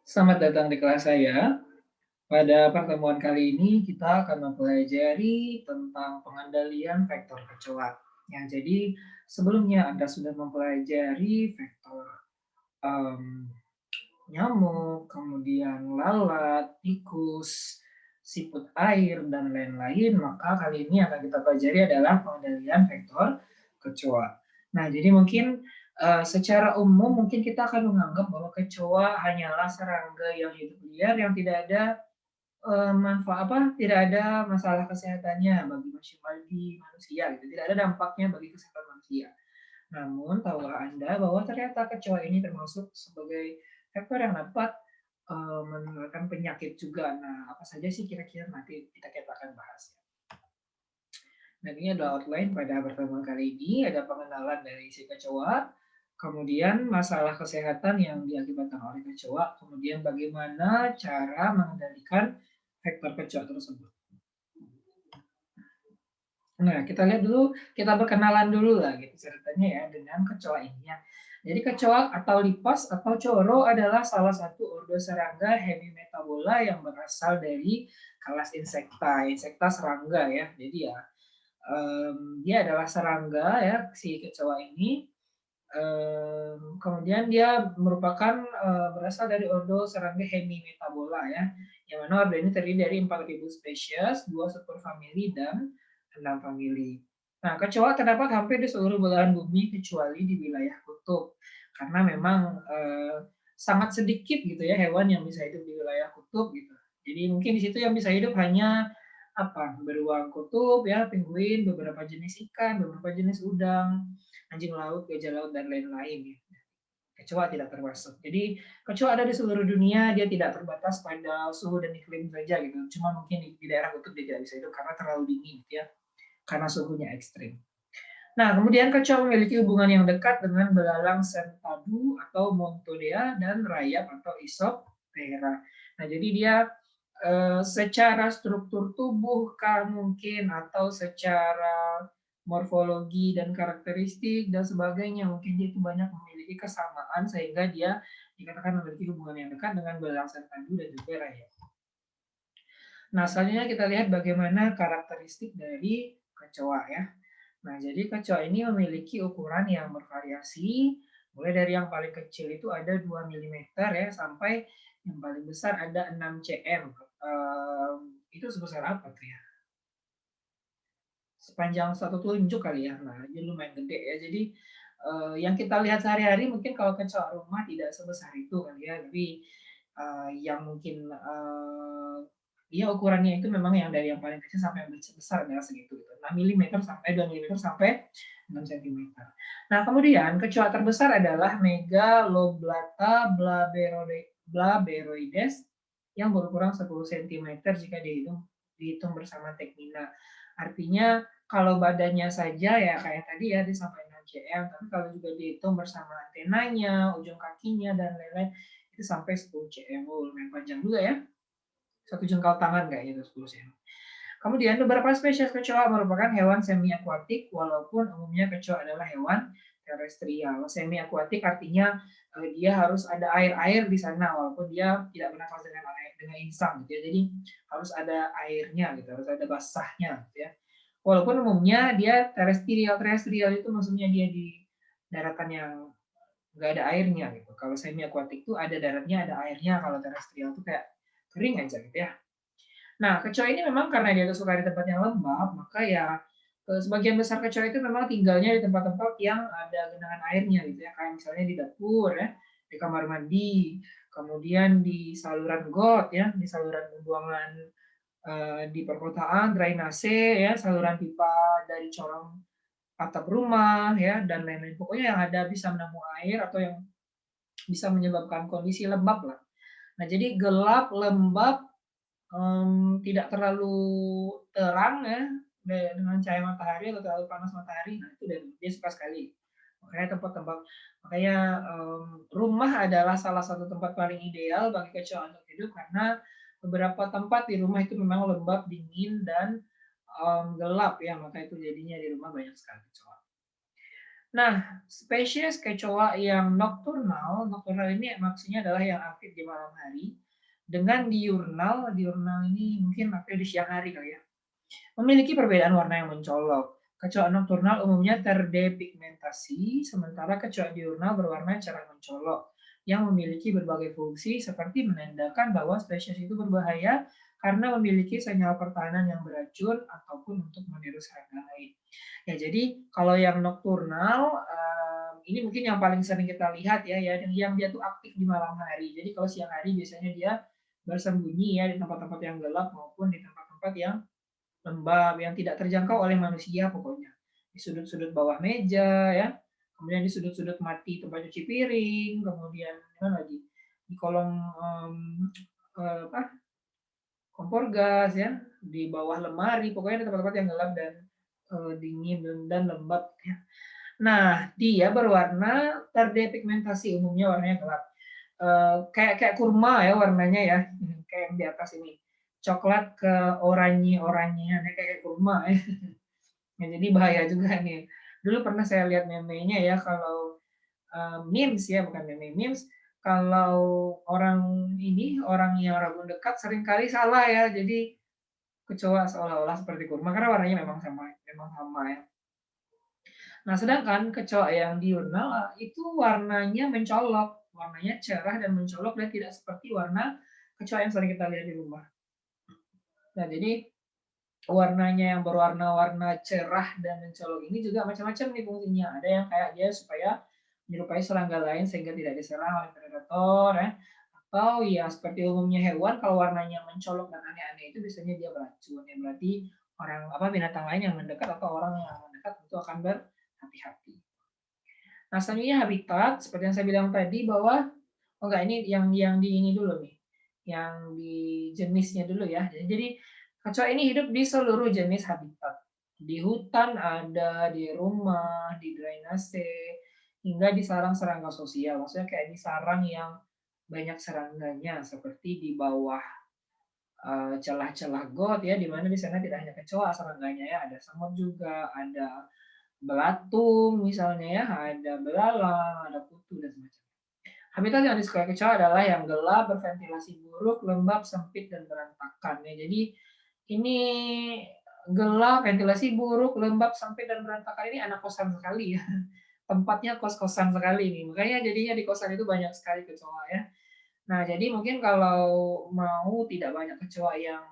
Selamat datang di kelas saya. Pada pertemuan kali ini kita akan mempelajari tentang pengendalian vektor kecoa. Ya, jadi sebelumnya Anda sudah mempelajari vektor em, nyamuk, kemudian lalat, tikus, siput air, dan lain-lain. Maka kali ini yang akan kita pelajari adalah pengendalian vektor kecoa. Nah, jadi mungkin secara umum mungkin kita akan menganggap bahwa kecoa hanyalah serangga yang hidup liar yang tidak ada manfaat apa, tidak ada masalah kesehatannya bagi manusia gitu, tidak ada dampaknya bagi kesehatan manusia. Namun tahukah Anda bahwa ternyata kecoa ini termasuk sebagai ekor yang dapat, menularkan penyakit juga. Nah, apa saja sih kira-kira nanti kita akan bahas ya. Dan ini adalah outline pada pertemuan kali ini, ada pengenalan dari si kecoa, kemudian masalah kesehatan yang diakibatkan oleh kecoa, kemudian bagaimana cara mengendalikan vektor kecoa tersebut. Nah, kita lihat dulu, kita berkenalan dulu lah gitu ceritanya ya dengan kecoa ini ya. Jadi kecoa atau lipas atau coro adalah salah satu ordo serangga hemimetabola yang berasal dari kelas insekta, insekta serangga ya. Jadi ya, dia adalah serangga ya si kecoa ini. Kemudian dia merupakan berasal dari ordo serangga hemimetabola ya, yang mana ordo ini terdiri dari 4.000 spesies, 2 superfamili dan 6 famili. Nah, kecoa terdapat hampir di seluruh belahan bumi kecuali di wilayah kutub, karena memang sangat sedikit gitu ya hewan yang bisa hidup di wilayah kutub gitu. Jadi mungkin di situ yang bisa hidup hanya apa beruang kutub ya, penguin, beberapa jenis ikan, beberapa jenis udang, anjing laut, gajah laut, dan lain-lain ya. Kecoa tidak termasuk. Jadi kecoa ada di seluruh dunia, dia tidak terbatas pada suhu dan iklim saja gitu. Cuma mungkin di daerah kutub dia tidak bisa hidup karena terlalu dingin gitu ya, karena suhunya ekstrim. Nah, kemudian kecoa memiliki hubungan yang dekat dengan belalang sentadu atau Montodea dan rayap atau Isoptera. Nah, jadi dia secara struktur tubuh kan mungkin atau secara morfologi dan karakteristik dan sebagainya mungkin dia itu banyak memiliki kesamaan sehingga dia dikatakan memiliki hubungan yang dekat dengan belalang sentadu dan juga rayap. Nah, selanjutnya kita lihat bagaimana karakteristik dari kecoa ya. Nah, jadi kecoa ini memiliki ukuran yang bervariasi, mulai dari yang paling kecil itu ada 2 milimeter ya, sampai yang paling besar ada 6 cm. Itu sebesar apa tuh ya? Sepanjang satu telunjuk kali ya. Nah, ini lumayan gede ya. Jadi yang kita lihat sehari-hari mungkin kalau kecoa rumah tidak sebesar itu kali ya, tapi yang mungkin dia ukurannya itu memang yang dari yang paling kecil sampai yang besar adalah segitu gitu. 6 milimeter sampai 2 milimeter sampai 6 cm. Nah, kemudian kecoa terbesar adalah Megaloblata blaberoides yang berukuran 10 cm jika dihitung bersama teknina. Artinya kalau badannya saja ya kayak tadi ya dia sampai 6 cm, tapi kalau juga dihitung bersama antenanya, ujung kakinya dan lain-lain itu sampai 10 cm. Oh, lumayan panjang juga ya. Satu jengkal tangan kayak gitu 10 cm. Kemudian beberapa spesies kecoa merupakan hewan semi akuatik walaupun umumnya kecoa adalah hewan terestrial. Semi akuatik artinya dia harus ada air-air di sana walaupun dia tidak bernafas dengan air dengan insang gitu ya. Jadi harus ada airnya gitu, harus ada basahnya gitu ya. Walaupun umumnya dia terestrial. Terestrial itu maksudnya dia di daratan yang nggak ada airnya gitu. Kalau semi akuatik itu ada daratnya, ada airnya. Kalau terestrial itu kayak kering aja gitu ya. Nah, kecoa ini memang karena dia suka di tempat yang lembab, maka ya sebagian besar kecoa itu memang tinggalnya di tempat-tempat yang ada genangan airnya gitu ya, kayak misalnya di dapur ya, di kamar mandi, kemudian di saluran got ya, di saluran pembuangan di perkotaan, drainase ya, saluran pipa dari corong atap rumah ya, dan lain-lain. Pokoknya yang ada bisa menampung air atau yang bisa menyebabkan kondisi lembab lah. Nah, jadi gelap, lembab, tidak terlalu terang ya, dengan cahaya matahari atau terlalu panas matahari, nah itu dia suka sekali. Makanya rumah adalah salah satu tempat paling ideal bagi kecoa untuk hidup karena beberapa tempat di rumah itu memang lembab, dingin, dan gelap ya, maka itu jadinya di rumah banyak sekali kecoa. Nah, spesies kecoa yang nokturnal, nokturnal ini maksudnya adalah yang aktif di malam hari, dengan diurnal, diurnal ini mungkin aktif di siang hari kali ya, memiliki perbedaan warna yang mencolok. Kecoa nokturnal umumnya terdepigmentasi, sementara kecoa diurnal berwarna cerah mencolok, yang memiliki berbagai fungsi seperti menandakan bahwa spesies itu berbahaya karena memiliki senyal pertahanan yang beracun ataupun untuk meniru serangga lain. Ya, jadi kalau yang nokturnal, ini mungkin yang paling sering kita lihat ya, yang dia tuh aktif di malam hari. Jadi kalau siang hari biasanya dia bersembunyi ya di tempat-tempat yang gelap maupun di tempat-tempat yang lembab, yang tidak terjangkau oleh manusia pokoknya. Di sudut-sudut bawah meja ya, kemudian di sudut-sudut mati tempat cuci piring, kemudian mana lagi, di kolong, apa, kompor gas ya, di bawah lemari, pokoknya di tempat-tempat yang gelap dan, dingin dan lembab ya. Nah, dia berwarna terdepigmentasi, umumnya warnanya gelap. Kayak kayak kurma ya warnanya ya, kayak yang di atas ini. Coklat ke oranye-oranye, kayak kurma ya. Ya, jadi bahaya juga nih. Dulu pernah saya lihat meme-nya ya kalau, memes ya, bukan meme, memes, kalau orang ini, orang yang rabun dekat seringkali salah ya, jadi kecoa seolah-olah seperti kurma karena warnanya memang sama ya. Nah, sedangkan kecoa yang diurnal itu warnanya mencolok, warnanya cerah dan mencolok dan tidak seperti warna kecoa yang sering kita lihat di rumah. Nah, jadi warnanya yang berwarna-warna cerah dan mencolok ini juga macam-macam nih fungsinya. Ada yang kayak dia supaya menyerupai serangga lain sehingga tidak diserang oleh predator ya. Atau ya seperti umumnya hewan kalau warnanya mencolok dan aneh-aneh itu biasanya dia beracun. Ya berarti orang apa binatang lain yang mendekat atau orang yang mendekat itu akan berhati-hati. Nah, selanjutnya habitat seperti yang saya bilang tadi bahwa oh enggak ini yang di ini dulu nih. Yang di jenisnya dulu ya. Jadi kecoa ini hidup di seluruh jenis habitat. Di hutan ada, di rumah, di drainase, hingga di sarang serangga sosial. Maksudnya kayak di sarang yang banyak serangganya seperti di bawah celah-celah got ya, di mana di sana tidak hanya kecoa serangganya ya, ada semut juga, ada belatung misalnya ya, ada belalang, ada kutu dan semacamnya. Habitat yang disukai kecoa adalah yang gelap, berventilasi buruk, lembab, sempit, dan berantakan ya. Jadi ini gelap, ventilasi buruk, lembab, sempit, dan berantakan ini anak kosan sekali ya. Tempatnya kos-kosan sekali nih. Makanya jadinya di kosan itu banyak sekali kecoa ya. Nah, jadi mungkin kalau mau tidak banyak kecoa yang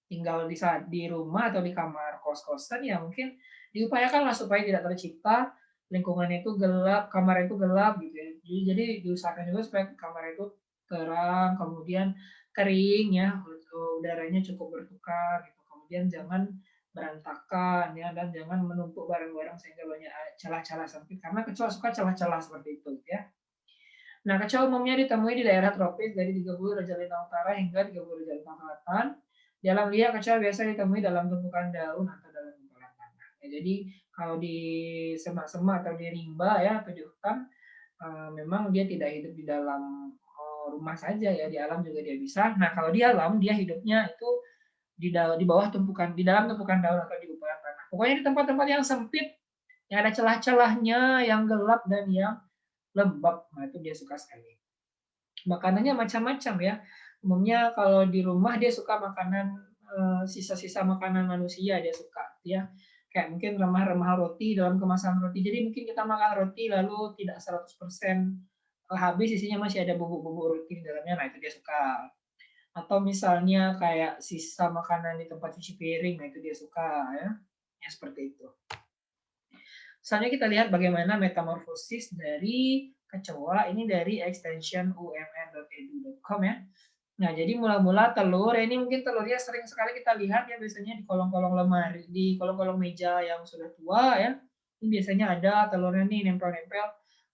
tinggal di rumah atau di kamar kos-kosan ya mungkin diupayakanlah supaya tidak tercipta lingkungan itu gelap, kamar itu gelap gitu ya. Jadi diusahakan juga supaya kamar itu terang, kemudian kering ya, udaranya cukup bertukar gitu. Kemudian jangan berantakan ya dan jangan menumpuk barang-barang sehingga banyak celah-celah sempit karena kecoa suka celah-celah seperti itu ya. Nah, kecoa umumnya ditemui di daerah tropis dari 30 derajat lintang utara hingga 30 derajat lintang selatan. Di alam liar, kecoa biasa ditemui dalam tumpukan daun atau dalam gumpalan tanah. Ya, jadi kalau di semak-semak atau di rimba ya atau di hutan, memang dia tidak hidup di dalam rumah saja ya, di alam juga dia bisa. Nah, kalau di alam dia hidupnya itu di bawah tumpukan, di dalam tumpukan daun atau di gumpalan tanah. Pokoknya di tempat-tempat yang sempit, yang ada celah-celahnya, yang gelap dan yang lembab. Nah, itu dia suka sekali. Makanannya macam-macam ya. Umumnya kalau di rumah dia suka makanan sisa-sisa makanan manusia dia suka ya. Kayak mungkin remah-remah roti dalam kemasan roti. Jadi mungkin kita makan roti lalu tidak 100% habis isinya masih ada bubuk-bubuk roti di dalamnya. Nah, itu dia suka. Atau misalnya kayak sisa makanan di tempat cuci piring, nah itu dia suka ya. Ya seperti itu. Selanjutnya kita lihat bagaimana metamorfosis dari kecoa, ini dari extension umn.edu.com ya. Nah, jadi mula-mula telur, ya ini mungkin telurnya sering sekali kita lihat ya biasanya di kolong-kolong lemari, di kolong-kolong meja yang sudah tua ya. Ini biasanya ada telurnya nih nempel-nempel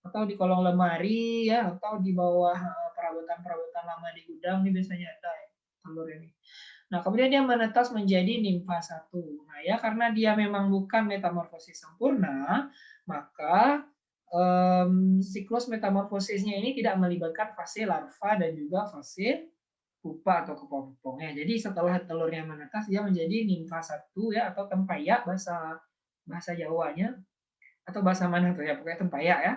atau di kolong lemari ya atau di bawah perabotan-perabotan lama di gudang ini biasanya ada ya, telur ini. Nah, kemudian dia menetas menjadi nimfa satu. Nah, ya karena dia memang bukan metamorfosis sempurna, maka siklus metamorfosisnya ini tidak melibatkan fase larva dan juga fase pupa atau kepopongnya. Jadi setelah telurnya menetas dia menjadi nimfa satu ya atau tempayak bahasa bahasa Jawanya. atau bahasa mana tuh ya, pokoknya tempayan ya.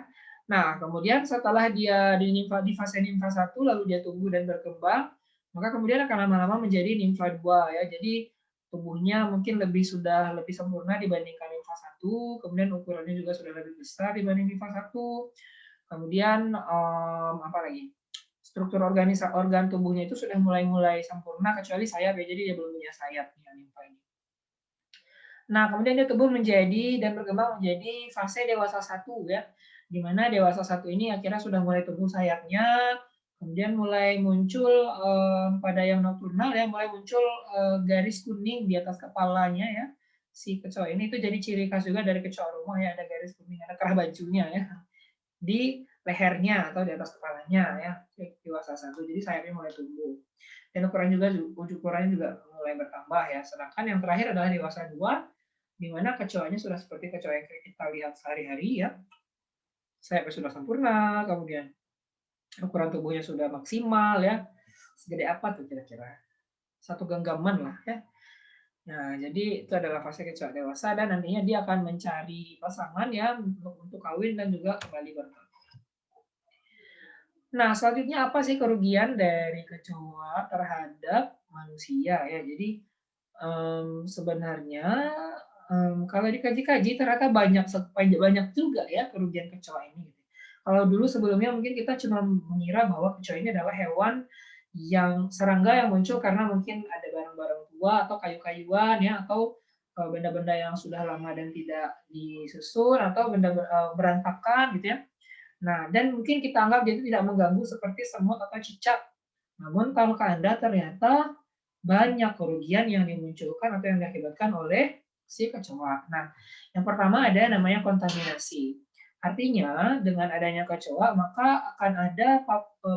Nah, kemudian setelah dia di fase nimfa 1 lalu dia tumbuh dan berkembang, maka kemudian akan lama-lama menjadi nimfa 2 ya. Jadi tubuhnya mungkin sudah lebih sempurna dibandingkan nimfa 1, kemudian ukurannya juga sudah lebih besar dibanding nimfa 1. Kemudian apa lagi? Struktur organ tubuhnya itu sudah mulai sempurna kecuali sayap ya, jadi dia belum punya sayap nih nimfa ini. Nah, kemudian dia tumbuh menjadi dan berkembang menjadi fase dewasa 1 ya, di mana dewasa 1 ini akhirnya sudah mulai tumbuh sayapnya, kemudian mulai muncul pada yang nokturnal ya, mulai muncul garis kuning di atas kepalanya ya. Si kecoa ini itu jadi ciri khas juga dari kecoa rumah ya, ada garis kuning, ada kerah bajunya ya di lehernya atau di atas kepalanya ya, dewasa 1. Jadi sayapnya mulai tumbuh. Dan ukurannya juga mulai bertambah ya. Sedangkan yang terakhir adalah dewasa 2 di mana kecoanya sudah seperti kecoa yang kita lihat sehari-hari ya. Sayapnya sudah sempurna, kemudian ukuran tubuhnya sudah maksimal ya. Segede apa tuh kira-kira? Satu genggaman lah ya. Nah, jadi itu adalah fase kecoa dewasa dan nantinya dia akan mencari pasangan ya untuk kawin dan juga kembali bertelur. Nah, selanjutnya apa sih kerugian dari kecoa terhadap manusia ya? Jadi sebenarnya, kalau dikaji-kaji ternyata banyak juga ya kerugian kecoa ini gitu. Kalau dulu sebelumnya mungkin kita cuma mengira bahwa kecoa ini adalah hewan serangga yang muncul karena mungkin ada barang-barang tua atau kayu-kayuan ya, atau, benda-benda yang sudah lama dan tidak disusun atau benda berantakan gitu ya. Nah, dan mungkin kita anggap dia itu tidak mengganggu seperti semut atau cicak. Namun tahukah Anda ternyata banyak kerugian yang dimunculkan atau yang diakibatkan oleh si kecoa. Nah, yang pertama ada namanya kontaminasi. Artinya dengan adanya kecoa maka akan ada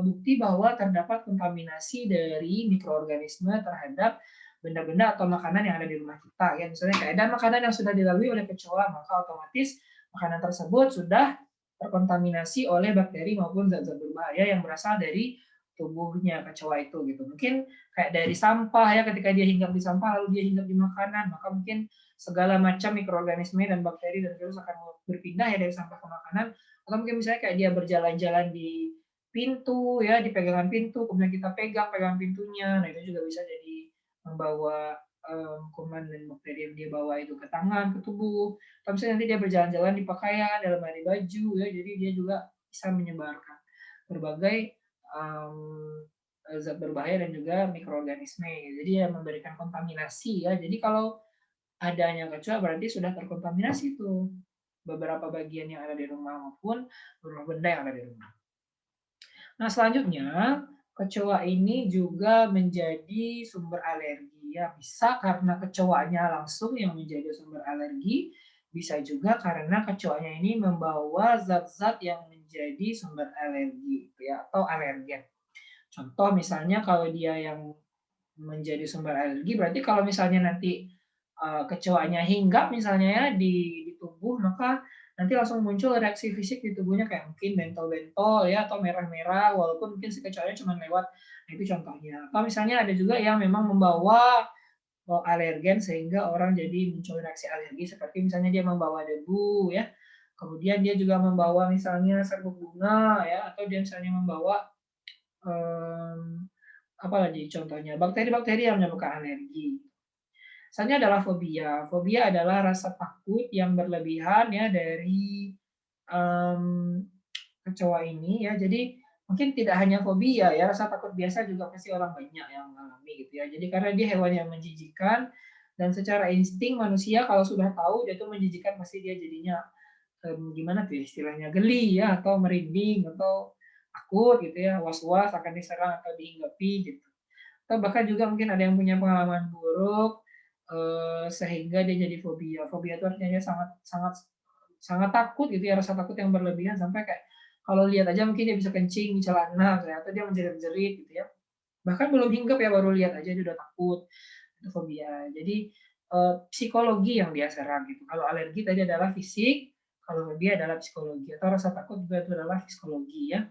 bukti bahwa terdapat kontaminasi dari mikroorganisme terhadap benda-benda atau makanan yang ada di rumah kita. Ya, misalnya kayak ada makanan yang sudah dilalui oleh kecoa, maka otomatis makanan tersebut sudah terkontaminasi oleh bakteri maupun zat-zat berbahaya yang berasal dari tubuhnya kecoa itu gitu. Mungkin kayak dari sampah ya, ketika dia hinggap di sampah lalu dia hinggap di makanan, maka mungkin segala macam mikroorganisme dan bakteri dan virus akan berpindah ya dari sampah ke makanan. Atau mungkin misalnya kayak dia berjalan-jalan di pintu ya, di pegangan pintu, kemudian kita pegang pintunya. Nah, itu juga bisa jadi membawa kuman dan bakteri yang dia bawa itu ke tangan, ke tubuh. Atau misalnya nanti dia berjalan-jalan di pakaian, dalam hari baju ya, jadi dia juga bisa menyebarkan berbagai zat berbahaya dan juga mikroorganisme. Jadi ya memberikan kontaminasi ya. Jadi kalau adanya kecoa berarti sudah terkontaminasi tuh beberapa bagian yang ada di rumah maupun rumah benda yang ada di rumah. Nah, selanjutnya kecoa ini juga menjadi sumber alergi ya. Bisa karena kecoanya langsung yang menjadi sumber alergi, bisa juga karena kecoanya ini membawa zat-zat yang menjadi sumber alergi ya atau alergen. Contoh misalnya kalau dia yang menjadi sumber alergi, berarti kalau misalnya nanti kecoanya hinggap misalnya ya di tubuh, maka nanti langsung muncul reaksi fisik di tubuhnya kayak mungkin bentol-bentol ya atau merah-merah walaupun mungkin si kecoanya cuma lewat. Nah, itu contohnya. Atau misalnya ada juga yang memang membawa alergen sehingga orang jadi muncul reaksi alergi seperti misalnya dia membawa debu ya. Kemudian dia juga membawa misalnya serbuk bunga ya atau dia misalnya membawa apalagi contohnya bakteri-bakteri yang menyebabkan alergi. Selanjutnya adalah fobia. Fobia adalah rasa takut yang berlebihan ya dari um, kecoa ini ya. Jadi mungkin tidak hanya fobia ya, rasa takut biasa juga pasti orang banyak yang mengalami gitu ya. Jadi karena dia hewan yang menjijikan dan secara insting manusia kalau sudah tahu dia tuh menjijikan pasti dia jadinya gimana tuh ya istilahnya geli ya atau merinding atau takut gitu ya, was-was akan diserang atau dihinggapi gitu. Atau bahkan juga mungkin ada yang punya pengalaman buruk sehingga dia jadi fobia. Fobia itu artinya dia sangat sangat sangat takut gitu ya, rasa takut yang berlebihan sampai kayak kalau lihat aja mungkin dia bisa kencing di celana, atau dia menjerit-jerit gitu ya. Bahkan belum hinggap ya baru lihat aja dia udah takut. Itu fobia. Jadi psikologi yang dia serang gitu. Kalau alergi tadi adalah fisik, kalau fobia adalah psikologi atau rasa takut juga itu adalah psikologi ya.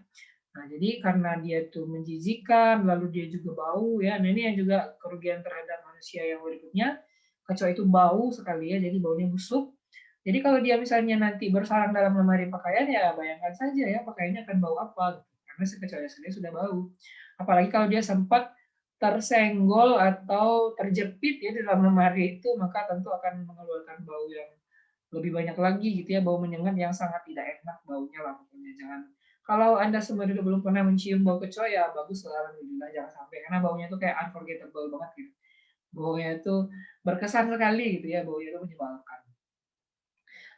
Nah, jadi karena dia tuh menjijikan, lalu dia juga bau ya. Nah, ini yang juga kerugian terhadap manusia yang berikutnya. Kecoa itu bau sekali ya, jadi baunya busuk. Jadi kalau dia misalnya nanti bersarang dalam lemari pakaian, ya bayangkan saja ya pakaiannya akan bau apa gitu. Karena si kecoa sendiri sudah bau. Apalagi kalau dia sempat tersenggol atau terjepit ya di dalam lemari itu, maka tentu akan mengeluarkan bau yang lebih banyak lagi gitu ya, bau menyengat yang sangat tidak enak baunya lah pokoknya. Jangan, kalau Anda seumur hidup belum pernah mencium bau kecoa, ya bagus lah, alhamdulillah, jangan sampai, karena baunya itu kayak unforgettable banget gitu. Baunya itu berkesan sekali gitu ya, baunya itu menyebalkan.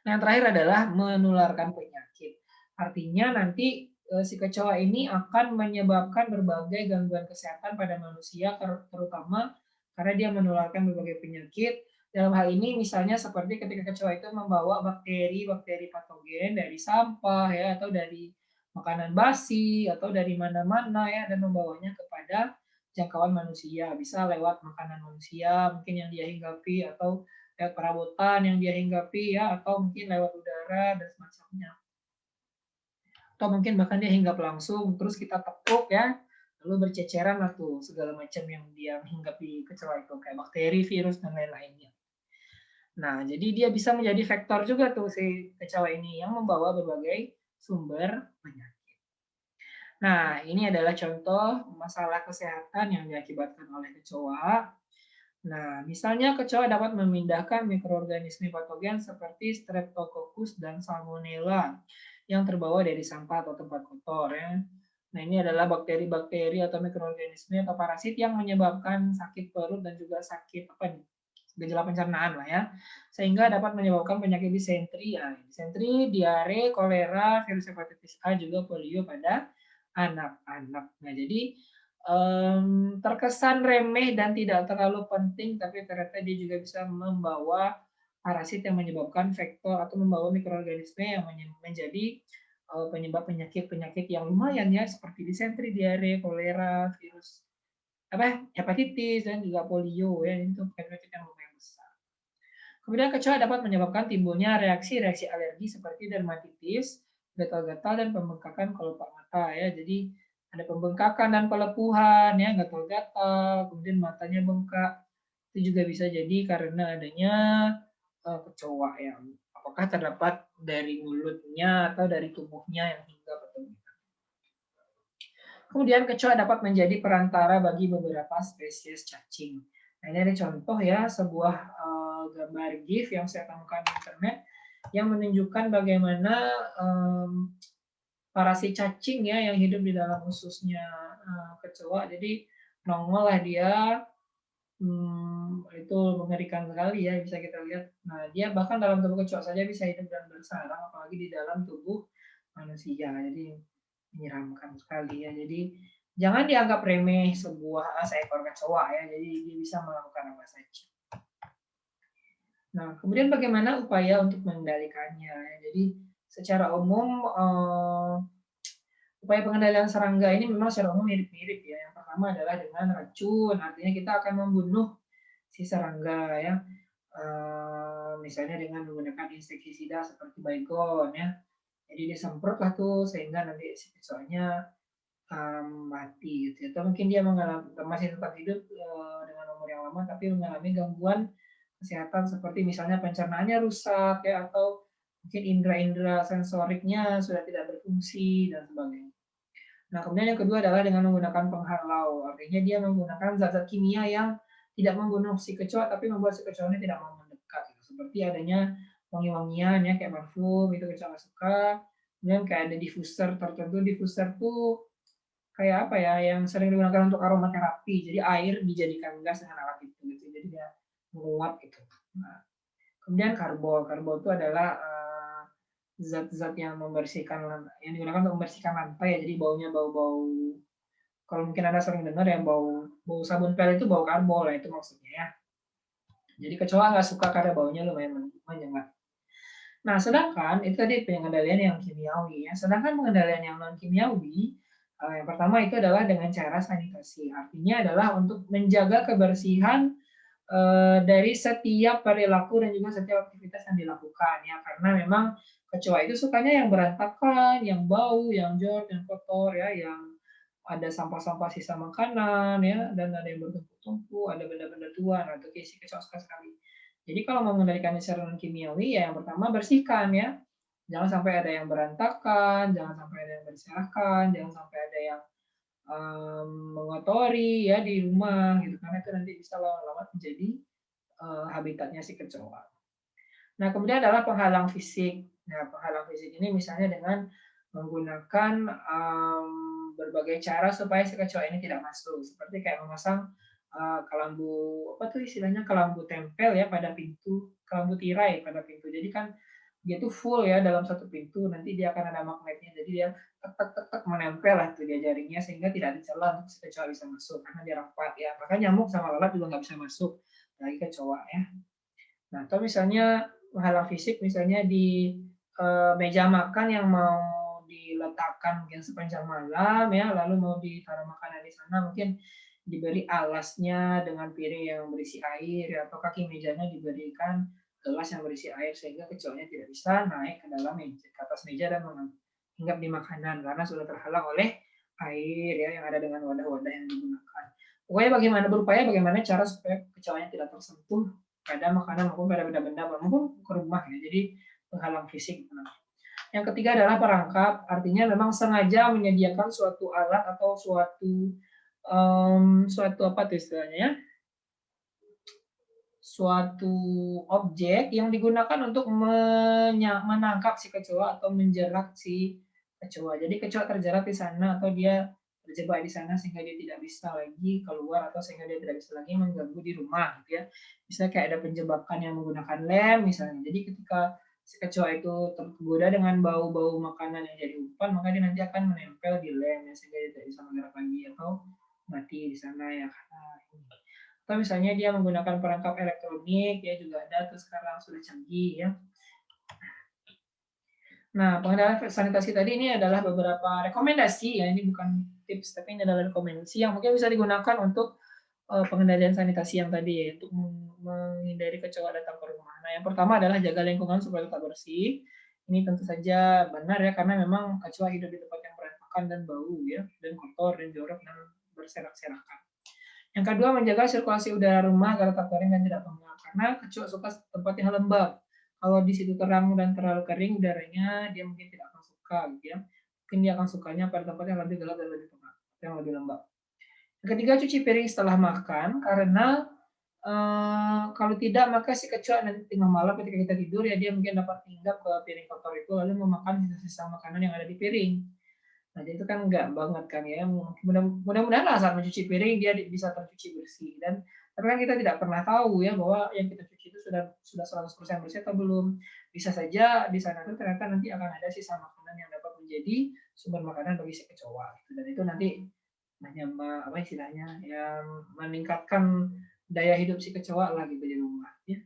Nah, yang terakhir adalah menularkan penyakit. Artinya nanti si kecoa ini akan menyebabkan berbagai gangguan kesehatan pada manusia, terutama karena dia menularkan berbagai penyakit. Dalam hal ini misalnya seperti ketika kecoa itu membawa bakteri-bakteri patogen dari sampah ya, atau dari makanan basi atau dari mana-mana ya, dan membawanya kepada jangkauan manusia. Bisa lewat makanan manusia mungkin yang dia hinggapi, atau lewat perabotan yang dia hinggapi ya, atau mungkin lewat udara dan semacamnya. Atau mungkin bahkan dia hinggap langsung, terus kita tepuk ya, lalu berceceran lah tuh segala macam yang dia hinggapi kecoa itu, kayak bakteri, virus, dan lain-lainnya. Nah, jadi dia bisa menjadi vektor juga tuh si kecoa ini yang membawa berbagai sumber penyakit. Nah, ini adalah contoh masalah kesehatan yang diakibatkan oleh kecoa. Nah, misalnya kecoa dapat memindahkan mikroorganisme patogen seperti Streptococcus dan Salmonella yang terbawa dari sampah atau tempat kotor ya. Nah, ini adalah bakteri-bakteri atau mikroorganisme atau parasit yang menyebabkan sakit perut dan juga sakit apa nih? Gejala pencernaan lah ya. Sehingga dapat menyebabkan penyakit disentri, ya, disentri, diare, kolera, virus hepatitis A, juga polio pada anak-anak. Nah, jadi terkesan remeh dan tidak terlalu penting, tapi ternyata dia juga bisa membawa parasit yang menyebabkan vektor atau membawa mikroorganisme yang menjadi penyebab penyakit-penyakit yang lumayan ya, seperti disentri, diare, kolera, virus apa hepatitis, dan juga polio ya, itu penyakit yang lumayan besar. Kemudian kecoa dapat menyebabkan timbulnya reaksi-reaksi alergi seperti dermatitis, gatal-gatal, dan pembengkakan kelopak mata ya. Jadi ada pembengkakan dan pelepuhan ya, gatal-gatal, kemudian matanya bengkak. Itu juga bisa jadi karena adanya kecoa ya. Apakah terdapat dari mulutnya atau dari tubuhnya yang hinggap atau tidak. Kemudian kecoa dapat menjadi perantara bagi beberapa spesies cacing. Nah, ini ada contoh ya, sebuah gambar GIF yang saya temukan di internet yang menunjukkan bagaimana parasit cacing ya yang hidup di dalam ususnya kecoa. Jadi nongol lah dia, itu mengerikan sekali ya, bisa kita lihat. Nah, dia bahkan dalam tubuh kecoa saja bisa hidup dan bersarang, apalagi di dalam tubuh manusia. Jadi menyeramkan sekali ya. Jadi jangan dianggap remeh sebuah seekor kecoa ya. Jadi dia bisa melakukan apa saja. Nah, kemudian bagaimana upaya untuk mengendalikannya? Jadi secara umum upaya pengendalian serangga ini memang secara umum mirip-mirip ya. Yang pertama adalah dengan racun, artinya kita akan membunuh si serangga ya. Misalnya dengan menggunakan insektisida seperti baygon ya. Jadi disemprot lah tuh sehingga nanti si kecoanya mati gitu ya. Atau mungkin dia masih tetap hidup dengan umur yang lama tapi mengalami gangguan kesehatan seperti misalnya pencernaannya rusak ya, atau mungkin indera-indera sensoriknya sudah tidak berfungsi dan sebagainya. Nah, kemudian yang kedua adalah dengan menggunakan penghalau. Artinya dia menggunakan zat-zat kimia yang tidak membunuh si kecoa tapi membuat si kecoa ini tidak mau mendekat. Gitu. Seperti adanya wangi-wangian ya kayak parfum, itu kecoa nggak suka. Kemudian kayak ada diffuser tertentu. Diffuser tuh kayak apa ya, yang sering digunakan untuk aromaterapi. Jadi air dijadikan gas dengan alat itu gitu. Jadi dia menguap gitu. Nah, kemudian karbol. Karbol itu adalah zat-zat yang membersihkan, yang digunakan untuk membersihkan lantai ya. Jadi baunya bau-bau, kalau mungkin Anda sering dengar ya, bau sabun pel itu bau karbol lah, itu maksudnya ya. Jadi kecoa nggak suka karena baunya lumayan menyengat. Nah, sedangkan itu tadi pengendalian yang kimiawi ya. Sedangkan pengendalian yang non kimiawi, yang pertama itu adalah dengan cara sanitasi. Artinya adalah untuk menjaga kebersihan dari setiap perilaku dan juga setiap aktivitas yang dilakukan ya. Karena memang kecoa itu sukanya yang berantakan, yang bau, yang jorok, yang kotor ya, yang ada sampah-sampah sisa makanan ya, dan ada yang bertumpuk-tumpuk, ada benda-benda tua. Nah, itu si kecoa suka sekali. Jadi kalau mau mengendalikan secara non kimiawi ya yang pertama bersihkan ya. Jangan sampai ada yang berantakan, jangan sampai ada yang berserakan, jangan sampai ada yang mengotori ya di rumah gitu karena itu nanti bisa lama-lama menjadi habitatnya si kecoa. Nah, kemudian adalah penghalang fisik. Nah, penghalang fisik ini misalnya dengan menggunakan berbagai cara supaya si kecoa ini tidak masuk, seperti kayak memasang kelambu apa tuh istilahnya kelambu tempel ya pada pintu, kelambu tirai pada pintu. Jadi kan dia tuh full ya dalam satu pintu, nanti dia akan ada magnetnya. Jadi dia tek tek tek tek menempel lah tuh dia jaringnya sehingga tidak ada celah untuk si kecoa bisa masuk karena dia rapat ya. Maka nyamuk sama lalat juga nggak bisa masuk lagi kecoa ya. Nah, atau misalnya hal fisik misalnya di meja makan yang mau diletakkan mungkin sepanjang malam ya, lalu mau ditaruh makanan di sana mungkin diberi alasnya dengan piring yang berisi air ya, atau kaki mejanya diberikan gelas yang berisi air sehingga kecoanya tidak bisa naik ke dalam meja, ke atas meja dan hinggap di makanan karena sudah terhalang oleh air ya yang ada dengan wadah-wadah yang digunakan. Pokoknya berupaya bagaimana cara supaya kecoanya tidak tersentuh pada makanan maupun pada benda-benda maupun ke rumah ya. Jadi penghalang fisik. Yang ketiga adalah perangkap, artinya memang sengaja menyediakan suatu alat atau suatu apa tuh istilahnya ya, suatu objek yang digunakan untuk menangkap si kecoa atau menjerat si kecoa. Jadi kecoa terjerat di sana atau dia terjebak di sana sehingga dia tidak bisa lagi keluar atau sehingga dia tidak bisa lagi mengganggu di rumah gitu ya. Misalnya kayak ada penjebakan yang menggunakan lem misalnya. Jadi ketika si kecoa itu tergoda dengan bau-bau makanan yang jadi umpan, maka dia nanti akan menempel di lem ya, sehingga dia tidak bisa bergerak lagi atau mati di sana ya karena ini. Atau misalnya dia menggunakan perangkap elektronik ya juga ada tuh sekarang sudah canggih ya. Nah, pengendalian sanitasi tadi ini adalah beberapa rekomendasi ya, ini bukan tips tapi ini adalah rekomendasi yang mungkin bisa digunakan untuk pengendalian sanitasi yang tadi ya, untuk menghindari kecoa datang ke rumah. Nah, yang pertama adalah jaga lingkungan supaya tetap bersih. Ini tentu saja benar ya, karena memang kecoa hidup di tempat yang berantakan dan bau ya, dan kotor dan jorok dan berserak-serakan. Yang kedua, menjaga sirkulasi udara rumah agar tetap kering dan tidak pengap. Karena kecoa suka tempat yang lembab. Kalau di situ terang dan terlalu kering udaranya, dia mungkin tidak akan suka gitu ya. Mungkin dia akan sukanya pada tempat yang lebih gelap dan lebih pengap, yang lebih lembab. Yang ketiga, cuci piring setelah makan karena kalau tidak maka si kecoa nanti tengah malam ketika kita tidur ya dia mungkin dapat hinggap ke piring kotor itu lalu memakan sisa-sisa makanan yang ada di piring. Nah, jadi itu kan enggak banget kan ya. Mudah-mudahan lah saat mencuci piring dia bisa tercuci bersih dan tapi kan kita tidak pernah tahu ya bahwa yang kita cuci itu sudah 100% bersih atau belum. Bisa saja di sana itu ternyata nanti akan ada sisa makanan yang dapat menjadi sumber makanan bagi si kecoa gitu. Dan itu nanti hanya apa istilahnya ya meningkatkan daya hidup si kecoa lah gitu di rumah ya.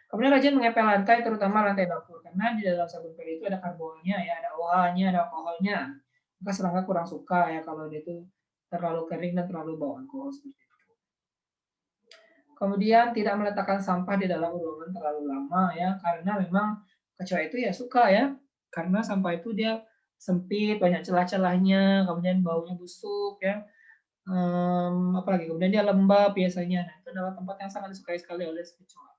Kemudian rajin mengepel lantai terutama lantai dapur karena di dalam sabun pel itu ada karbonnya ya, ada OH-nya, ada alkoholnya. Maka serangga kurang suka ya kalau dia itu terlalu kering dan terlalu bau alkohol seperti itu. Kemudian tidak meletakkan sampah di dalam ruangan terlalu lama ya, karena memang kecoa itu ya suka ya, karena sampah itu dia sempit, banyak celah-celahnya, kemudian baunya busuk ya, apalagi kemudian dia lembab biasanya. Nah, itu adalah tempat yang sangat disukai sekali oleh si kecoa.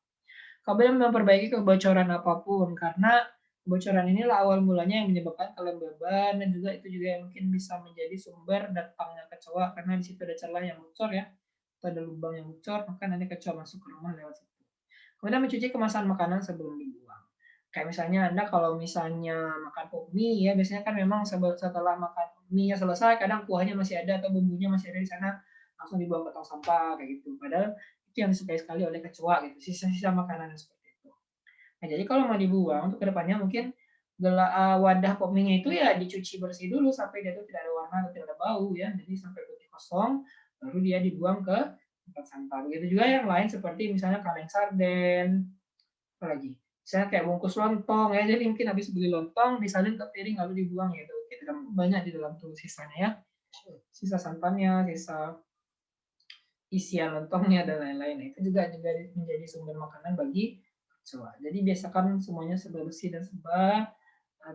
Kemudian memperbaiki kebocoran apapun, karena kebocoran inilah awal mulanya yang menyebabkan kelembaban dan juga itu juga yang mungkin bisa menjadi sumber datangnya kecoa karena di situ ada celah yang bocor ya, atau ada lubang yang bocor, maka nanti kecoa masuk ke rumah lewat situ. Kemudian mencuci kemasan makanan sebelum dibuang. Kayak misalnya Anda kalau misalnya makan mie ya, biasanya kan memang setelah makan mie selesai, kadang kuahnya masih ada atau bumbunya masih ada di sana, langsung dibuang ke tong sampah kayak gitu. Padahal itu yang disukai sekali oleh kecoa gitu, sisa-sisa makanan seperti itu. Nah, jadi kalau mau dibuang untuk kedepannya mungkin wadah pop mie-nya itu ya dicuci bersih dulu sampai dia itu tidak ada warna atau tidak ada bau ya. Jadi sampai putih kosong, baru dia dibuang ke tempat sampah. Begitu juga yang lain seperti misalnya kaleng sarden, apalagi misalnya kayak bungkus lontong ya. Jadi mungkin habis beli lontong disalin ke piring lalu dibuang gitu. Itu kan banyak di dalam tuh sisanya ya. Sisa santannya, sisa isian lontongnya dan lain-lain. Itu juga menjadi sumber makanan bagi kecoa. Jadi biasakan semuanya serba bersih dan serba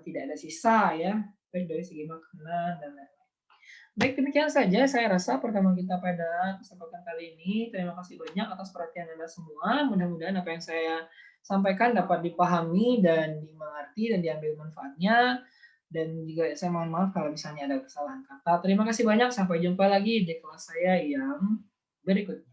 tidak ada sisa ya, baik dari segi makanan dan lain-lain. Baik, demikian saja saya rasa pertemuan kita pada kesempatan kali ini. Terima kasih banyak atas perhatian Anda semua. Mudah-mudahan apa yang saya sampaikan dapat dipahami dan dimengerti dan diambil manfaatnya. Dan juga saya mohon maaf kalau misalnya ada kesalahan kata. Terima kasih banyak. Sampai jumpa lagi di kelas saya yang berikutnya.